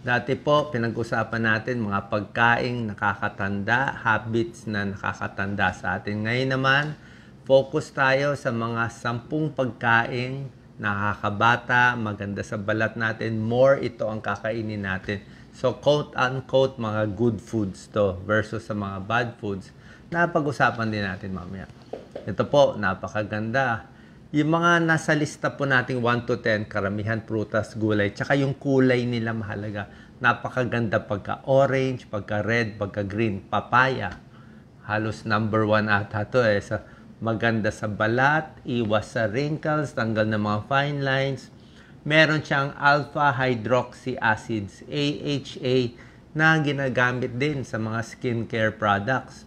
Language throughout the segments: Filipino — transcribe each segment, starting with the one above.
Dati po, pinag-usapan natin mga pagkaing nakakatanda, habits na nakakatanda sa atin. Ngayon naman, focus tayo sa mga 10 pagkaing nakakabata, maganda sa balat natin. More ito ang kakainin natin. So, quote-unquote, mga good foods to versus sa mga bad foods na pag-usapan din natin mamaya. Ito po, napakaganda. Yung mga nasa lista po nating 1 to 10, karamihan prutas, gulay, tsaka yung kulay nila mahalaga. Napakaganda pagka-orange, pagka-red, pagka-green, papaya. Halos number 1 ata to eh. So, maganda sa balat, iwas sa wrinkles, tanggal ng mga fine lines. Meron siyang alpha-hydroxy acids, AHA, na ginagamit din sa mga skincare products.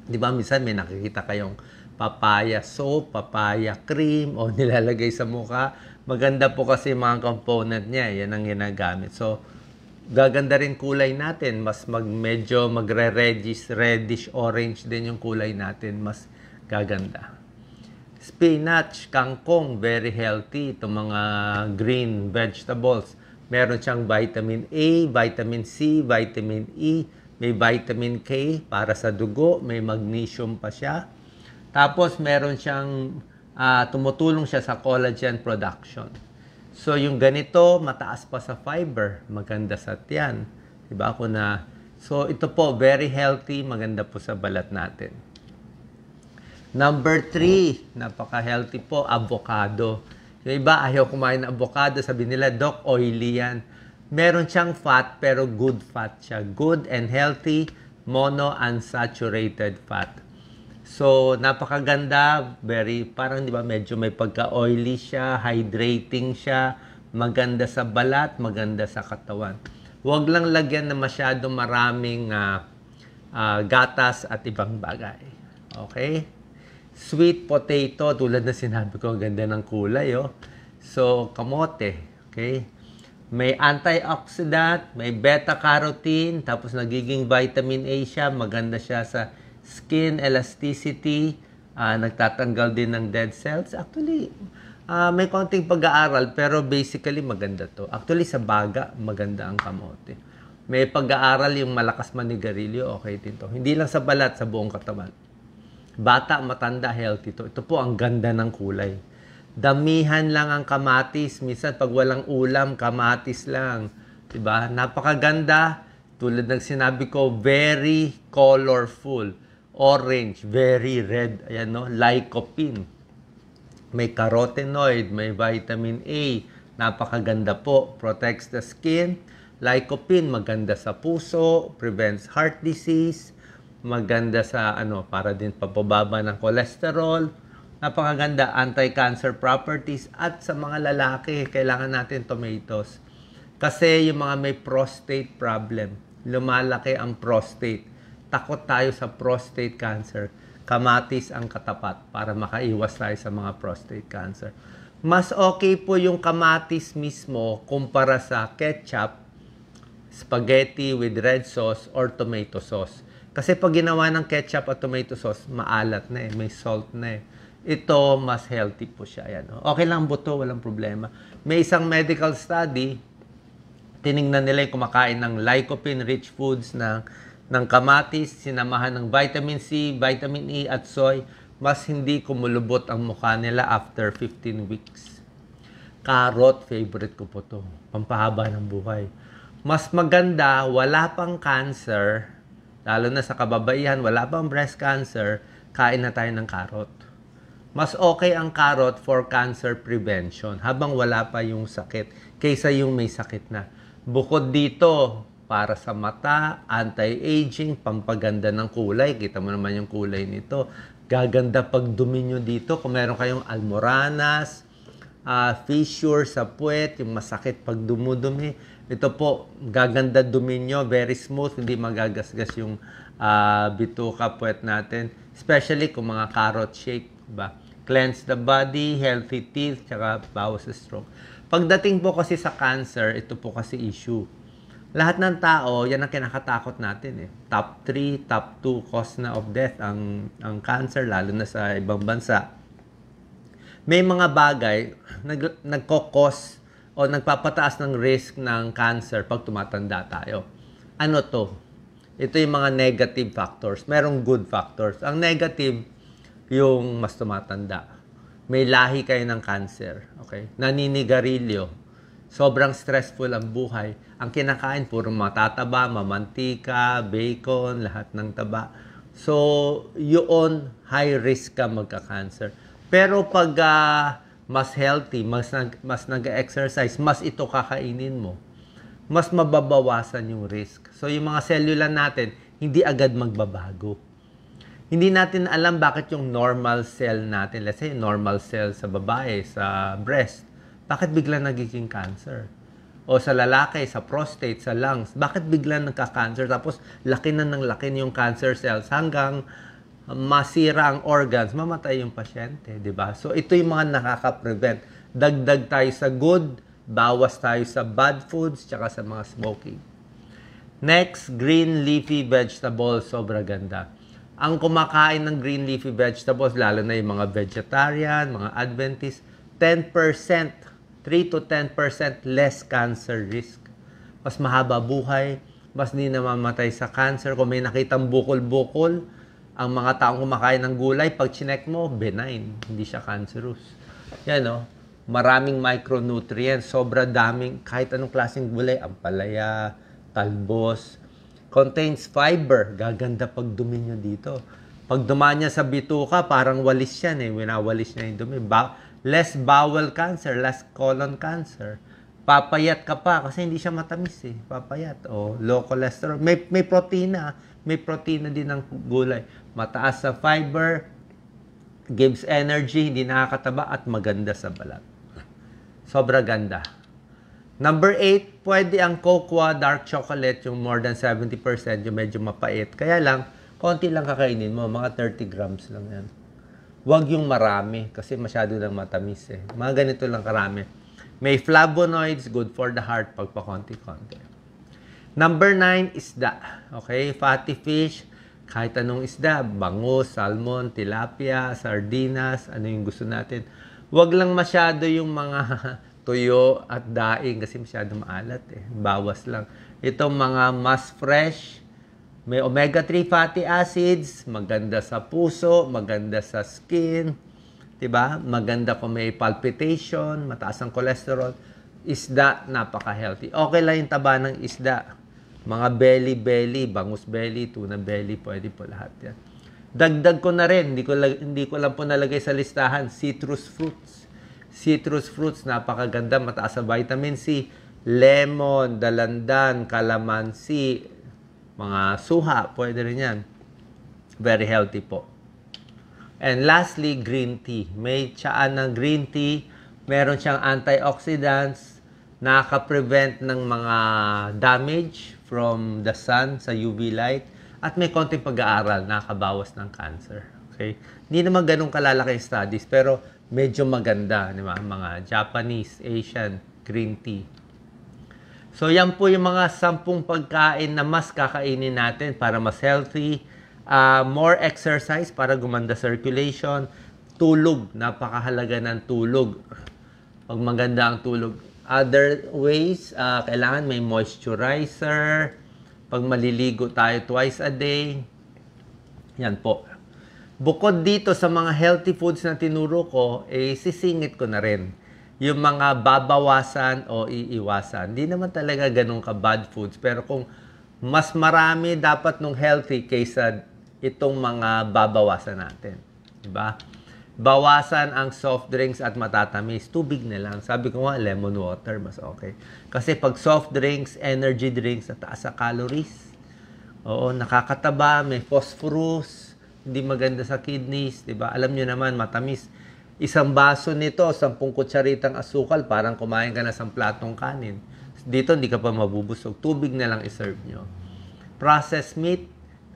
Di ba, minsan may nakikita kayong papaya soap, papaya cream, o nilalagay sa mukha. Maganda po kasi mga component niya. Yan ang ginagamit. So, gaganda rin kulay natin. Mas medyo reddish orange din yung kulay natin. Mas gaganda. Spinach, kangkong, very healthy. Itong mga green vegetables. Meron siyang vitamin A, vitamin C, vitamin E, may vitamin K para sa dugo, may magnesium pa siya. Tapos, meron siyang, tumutulong siya sa collagen production. So, yung ganito, mataas pa sa fiber. Maganda sa tiyan. Diba ako na? So, ito po, very healthy. Maganda po sa balat natin. Number 3, napaka-healthy po, avocado. Yung iba, ayaw kumain ng avocado. Sabi nila, Doc, oily yan. Meron siyang fat, pero good fat siya. Good and healthy, monounsaturated fat. So, napakaganda, parang di ba, medyo may pagka-oily siya, hydrating siya, maganda sa balat, maganda sa katawan. Huwag lang lagyan na masyado maraming gatas at ibang bagay. Okay? Sweet potato, tulad na sinabi ko, ganda ng kulay, oh. So, kamote, okay? May antioxidant, may beta-carotene, tapos nagiging vitamin A siya, maganda siya sa skin elasticity, nagtatanggal din ng dead cells. Actually, may konting pag-aaral, pero basically maganda to. Actually, sa baga, maganda ang kamote. May pag-aaral yung malakas manigarilyo, okay din to. Hindi lang sa balat, sa buong katawan. Bata, matanda, healthy to. Ito po ang ganda ng kulay. Damihan lang ang kamatis. Minsan, pag walang ulam, kamatis lang. Diba? Napakaganda. Tulad ng sinabi ko, very colorful. Orange, very red. Ayan, no? Lycopene. May carotenoid, may vitamin A. Napakaganda po. Protects the skin. Lycopene, maganda sa puso. Prevents heart disease. Maganda sa, para din papababa ng cholesterol. Napakaganda, anti-cancer properties. At sa mga lalaki, kailangan natin tomatoes. Kasi yung mga may prostate problem, lumalaki ang prostate. Takot tayo sa prostate cancer. Kamatis ang katapat para makaiwas tayo sa mga prostate cancer. Mas okay po yung kamatis mismo kumpara sa ketchup, spaghetti with red sauce, or tomato sauce. Kasi pag ginawa ng ketchup at tomato sauce, maalat na eh, may salt na eh. Ito, mas healthy po siya. Ayan, oh. Okay lang buto, walang problema. May isang medical study, tiningnan nila yung kumakain ng lycopene-rich foods ng kamatis, sinamahan ng vitamin C, vitamin E at soy, mas hindi kumulubot ang mukha nila after 15 weeks. Carrot, favorite ko po to. Pampahaba ng buhay. Mas maganda, wala pang cancer, lalo na sa kababaihan, wala pang breast cancer, kain na tayo ng carrot. Mas okay ang carrot for cancer prevention habang wala pa yung sakit kaysa yung may sakit na. Bukod dito, para sa mata, anti-aging, pampaganda ng kulay. Kita mo naman yung kulay nito. Gaganda pag dumi nyo dito. Kung meron kayong almoranas, fissure sa puwet, yung masakit pag dumudumi. Ito po, gaganda dumi nyo, very smooth, hindi magagasgas yung bituka puwet natin. Especially kung mga carrot shake, ba? Cleanse the body, healthy teeth, tsaka bawas sa stroke. Pagdating po kasi sa cancer, ito po kasi issue. Lahat ng tao, yan ang kinakatakot natin eh. Top 3, top 2 cause na of death ang cancer, lalo na sa ibang bansa. May mga bagay nagkokos o nagpapataas ng risk ng cancer pag tumatanda tayo. Ano to? Ito yung mga negative factors. Merong good factors. Ang negative, yung mas tumatanda. May lahi kayo ng cancer. Okay? Naninigarilyo. Sobrang stressful ang buhay. Ang kinakain, puro matataba, mamantika, bacon, lahat ng taba. So, yun, high risk ka magka-cancer. Pero pag mas healthy, mas nag-exercise, mas ito kakainin mo, mas mababawasan yung risk. So, yung mga cellula natin, hindi agad magbabago. Hindi natin alam bakit yung normal cell natin, let's say, normal cell sa babae, sa breast, bakit bigla nagiging cancer? O sa lalaki, sa prostate, sa lungs, bakit bigla nagka-cancer? Tapos, laki na ng laki yung cancer cells hanggang masira ang organs, mamatay yung pasyente, di ba? So, ito yung mga nakaka-prevent. Dagdag tayo sa good, bawas tayo sa bad foods, tsaka sa mga smoking. Next, green leafy vegetables, sobra ganda. Ang kumakain ng green leafy vegetables, lalo na yung mga vegetarian, mga Adventist, 10%, 3 to 10% less cancer risk. Mas mahaba buhay, mas di namamatay sa cancer. Kung may nakitang bukol-bukol, ang mga taong kumakain ng gulay, pag chinek mo, benign, hindi siya cancerous. Yan, no? Maraming micronutrients, sobra daming, kahit anong klaseng gulay, ampalaya, talbos, contains fiber, gaganda pag dumi nyo dito. Pag dumaan niya sa bituka, parang walis yan winawalis niya yung dumi. Less bowel cancer, less colon cancer. Papayat ka pa kasi hindi siya matamis papayat. O low cholesterol. May protina. May protina din ng gulay. Mataas sa fiber, gives energy, hindi nakakataba at maganda sa balat. Sobra ganda. Number 8, pwede ang cocoa, dark chocolate, yung more than 70%, yung medyo mapait. Kaya lang, konti lang kakainin mo, mga 30 grams lang yan. Huwag yung marami, kasi masyado lang matamis Mga ganito lang karami. May flavonoids, good for the heart, pag pa-konti-konti. Number 9, isda. Okay, fatty fish, kahit anong isda, bangus, salmon, tilapia, sardinas, ano yung gusto natin. Huwag lang masyado yung mga tuyo at daing kasi masyado maalat Bawas lang. Itong mga mas fresh, may omega-3 fatty acids, maganda sa puso, maganda sa skin, 'di ba? Maganda kung may palpitation, mataas ang cholesterol. Isda, napaka-healthy. Okay lang yung taba ng isda. Mga belly, bangus belly, tuna belly, pwede po lahat yan. Dagdag ko na rin, hindi ko lang po nalagay sa listahan, citrus fruits. Citrus fruits, napakaganda, mataas sa vitamin C. Lemon, dalandan, calamansi, mga suha, pwede rin yan. Very healthy po. And lastly, green tea. May tsaan ng green tea, meron siyang antioxidants, nakaka-prevent ng mga damage from the sun sa UV light, at may konting pag-aaral, nakakabawas ng cancer. Okay? Hindi naman ganun kalalaki studies, pero medyo maganda, di ba? Mga Japanese, Asian, green tea. So, yan po yung mga 10 pagkain na mas kakainin natin para mas healthy. More exercise para gumanda circulation. Tulog, napakahalaga ng tulog. Pag maganda ang tulog. Other ways, kailangan may moisturizer. Pag maliligo tayo twice a day. Yan po. Bukod dito sa mga healthy foods na tinuro ko, sisingit ko na rin yung mga babawasan o iiwasan. Hindi naman talaga ganun ka bad foods. Pero kung mas marami dapat nung healthy kaysa itong mga babawasan natin. Diba? Bawasan ang soft drinks at matatamis. Tubig na lang. Sabi ko nga, lemon water, mas okay. Kasi pag soft drinks, energy drinks, taas sa calories. Oo, nakakataba, may phosphorus, hindi maganda sa kidneys, diba? Alam nyo naman, matamis. Isang baso nito, 10 kutsaritang asukal, parang kumain ka na sa platong kanin. Dito, hindi ka pa mabubusog. Tubig na lang iserve nyo. Processed meat,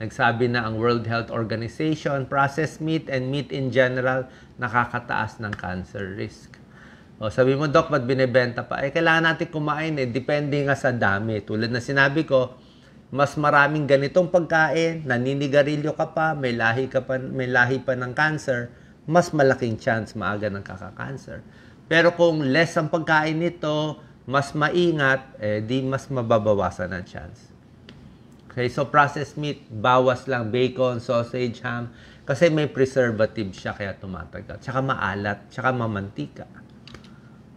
nagsabi na ang World Health Organization, processed meat and meat in general, nakakataas ng cancer risk. O, sabi mo, Doc, ba't binibenta pa? Kailangan natin kumain depende nga sa dami. Tulad na sinabi ko, mas maraming ganitong pagkain, naninigarilyo ka pa, may lahi pa ng cancer, mas malaking chance maaga ng kaka-cancer. Pero kung less ang pagkain nito, mas maingat, di mas mababawasan ang chance. Okay, so processed meat, bawas lang bacon, sausage, ham, kasi may preservative siya kaya tumatagal. Tsaka maalat, tsaka mamantika.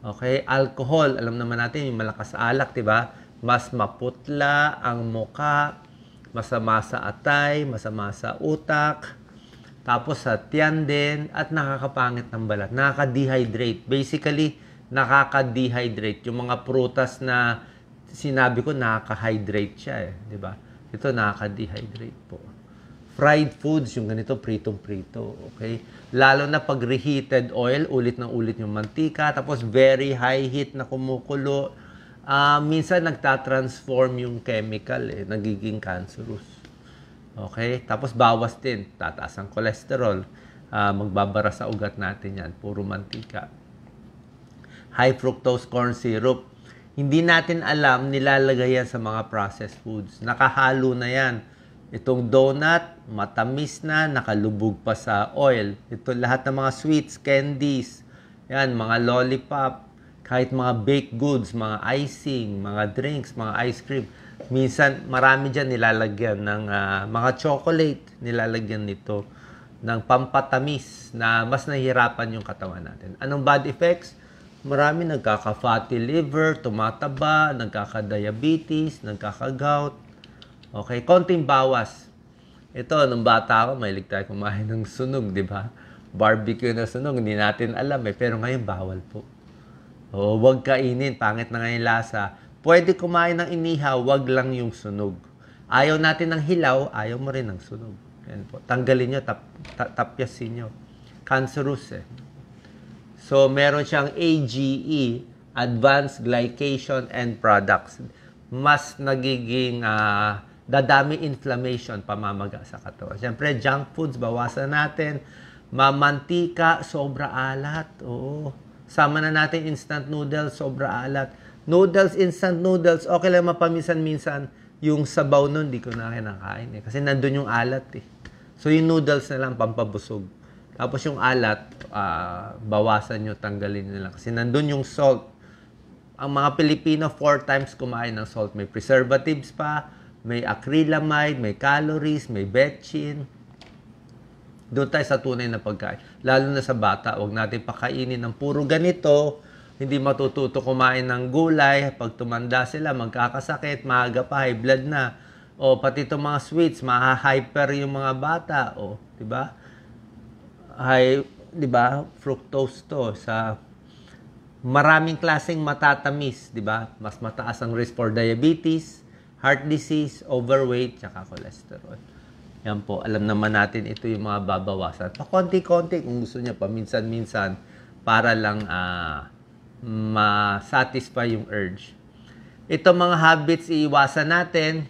Okay, alcohol, alam naman natin yung malakas sa alak, 'di ba? Mas maputla ang muka, masama sa atay, masama sa utak, tapos sa tiyan din, at nakakapangit ng balat. Nakaka-dehydrate. Basically, nakaka-dehydrate. Yung mga prutas na sinabi ko, nakaka-hydrate siya eh. Di ba? Ito, nakaka-dehydrate po. Fried foods, yung ganito, pritong-prito. Okay? Lalo na pag reheated oil, ulit ng ulit yung mantika, tapos very high heat na kumukulo. Minsan, nagtatransform yung chemical eh. Nagiging cancerous. Okay? Tapos bawas din. Tataas ang cholesterol. Magbabara sa ugat natin yan. Puro mantika. High fructose corn syrup. Hindi natin alam, nilalagay yan sa mga processed foods. Nakahalo na yan. Itong donut, matamis na, nakalubog pa sa oil. Ito lahat ng mga sweets, candies, yan, mga lollipop, kahit mga baked goods, mga icing, mga drinks, mga ice cream. Minsan, marami dyan nilalagyan ng mga chocolate, nilalagyan nito ng pampatamis na mas nahihirapan yung katawan natin. Anong bad effects? Marami nagkaka-fatty liver, tumataba, nagkaka-diabetes, nagkaka-gout. Okay, konting bawas. Ito, nung bata ako, mahilig tayo kumain ng sunog, di ba? Barbecue na sunog, hindi natin alam eh. Pero ngayon, bawal po. O, huwag kainin, pangit na ngayon lasa. Pwede kumain ng inihaw, wag lang yung sunog. Ayaw natin ng hilaw, ayaw mo rin ng sunog. Yan po. Tanggalin nyo, tapyasin nyo. Cancerous eh. So, meron siyang AGE, Advanced Glycation End Products. Mas nagiging dadami inflammation, pamamaga sa katawan. Siyempre, junk foods, bawasan natin. Mamantika, sobra alat. Oo. Sama na natin instant noodles, sobra alat. Noodles, instant noodles, okay lang mapaminsan-minsan. Yung sabaw nun, di ko na kinakain eh. Kasi nandun yung alat eh. So, yung noodles na lang, pampabusog. Tapos yung alat, bawasan nyo, tanggalin nyo lang. Kasi nandun yung salt. Ang mga Pilipino, 4 times kumain ng salt. May preservatives pa, may acrylamide, may calories, may betchin. Doon tayo sa tunay na pagkain. Lalo na sa bata, huwag natin pakainin ng puro ganito. Hindi matututo kumain ng gulay. Pag tumanda sila, magkakasakit, maaga pa, high blood na. O pati itong mga sweets, maha-hyper yung mga bata. O, di ba? Di ba? Fructose to sa maraming klaseng matatamis, di ba? Mas mataas ang risk for diabetes, heart disease, overweight, tsaka cholesterol. Yan po, alam naman natin ito yung mga babawasan. Pa-konti-konti kung gusto niya, paminsan-minsan, para lang ma-satisfy yung urge. Ito mga habits, iiwasan natin.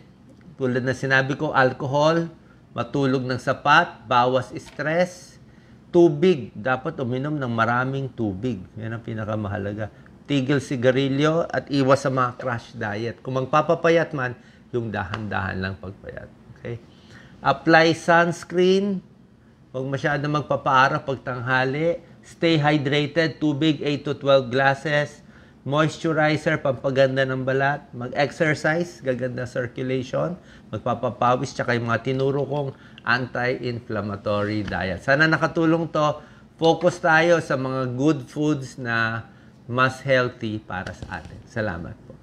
Tulad na sinabi ko, alcohol, matulog ng sapat, bawas stress, tubig. Dapat uminom ng maraming tubig. Yan ang pinakamahalaga. Tigil sigarilyo at iwas sa mga crash diet. Kung magpapapayat man, yung dahan-dahan lang pagpayat. Okay? Apply sunscreen. Huwag masyado magpapaara pag tanghali. Stay hydrated. Tubig, 8 to 12 glasses. Moisturizer, pampaganda ng balat. Mag-exercise, gaganda circulation. Magpapapawis, tsaka yung mga tinuro kong anti-inflammatory diet. Sana nakatulong to. Focus tayo sa mga good foods na mas healthy para sa atin. Salamat po.